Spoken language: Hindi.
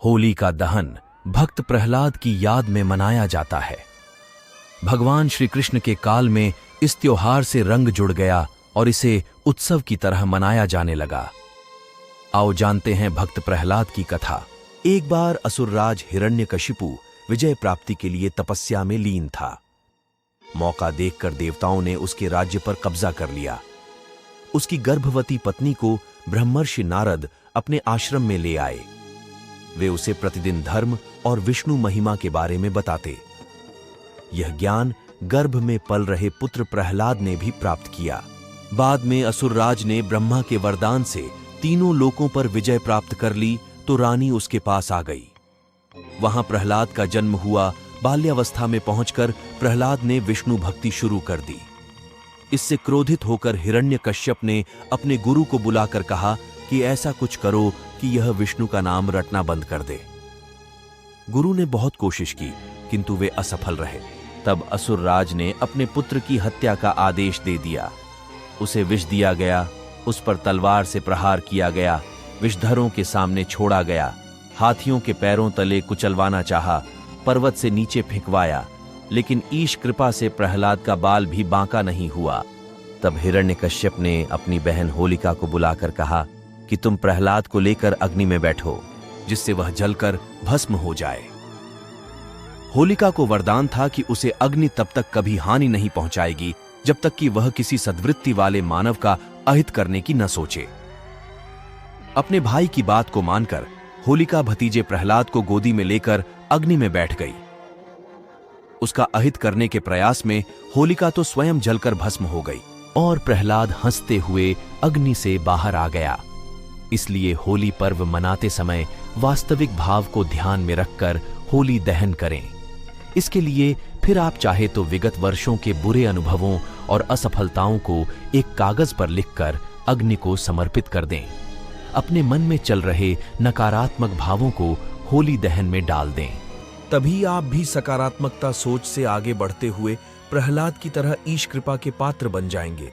होली का दहन भक्त प्रहलाद की याद में मनाया जाता है। भगवान श्री कृष्ण के काल में इस त्योहार से रंग जुड़ गया और इसे उत्सव की तरह मनाया जाने लगा। आओ जानते हैं भक्त प्रहलाद की कथा। एक बार असुरराज हिरण्यकशिपु विजय प्राप्ति के लिए तपस्या में लीन था। मौका देखकर देवताओं ने उसके राज्य पर कब्जा कर लिया। उसकी गर्भवती पत्नी को ब्रह्मर्षि नारद अपने आश्रम में ले आए। वे उसे प्रतिदिन धर्म और विष्णु महिमा के बारे में बताते। यह ज्ञान गर्भ में पल रहे पुत्र प्रहलाद ने भी प्राप्त किया। बाद में असुरराज ने ब्रह्मा के वरदान से तीनों लोकों पर विजय प्राप्त कर ली तो रानी उसके पास आ गई। वहां प्रहलाद का जन्म हुआ। बाल्यावस्था में पहुंचकर प्रहलाद ने विष्णु भक्ति शुरू कर दी। इससे क्रोधित होकर हिरण्यकश्यप ने अपने गुरु को बुलाकर कहा कि ऐसा कुछ करो कि यह विष्णु का नाम रटना बंद कर दे। गुरु ने बहुत कोशिश की किंतु वे असफल रहे। तब असुरराज ने अपने पुत्र की हत्या का आदेश दे दिया। उसे विष दिया गया, उस पर तलवार से प्रहार किया गया, विषधरों के सामने छोड़ा गया, हाथियों के पैरों तले कुचलवाना चाहा, पर्वत से नीचे फेंकवाया, लेकिन ईश कृपा से प्रहलाद का बाल भी बांका नहीं हुआ। तब हिरण्यकश्यप ने अपनी बहन होलिका को बुलाकर कहा कि तुम प्रहलाद को लेकर अग्नि में बैठो, जिससे वह जलकर भस्म हो जाए। होलिका को वरदान था कि उसे अग्नि तब तक कभी हानि नहीं पहुंचाएगी जब तक कि वह किसी सद्वृत्ति वाले मानव का अहित करने की न सोचे। अपने भाई की बात को मानकर होलिका भतीजे प्रहलाद को गोदी में लेकर अग्नि में बैठ गई। उसका अहित करने के प्रयास में होलिका तो स्वयं जलकर भस्म हो गई और प्रहलाद हंसते हुए अग्नि से बाहर आ गया। इसलिए होली पर्व मनाते समय वास्तविक भाव को ध्यान में रखकर होली दहन करें। इसके लिए फिर आप चाहे तो विगत वर्षों के बुरे अनुभवों और असफलताओं को एक कागज पर लिखकर अग्नि को समर्पित कर दें। अपने मन में चल रहे नकारात्मक भावों को होली दहन में डाल दें। तभी आप भी सकारात्मकता सोच से आगे बढ़ते हुए प्रहलाद की तरह ईश कृपा के पात्र बन जाएंगे।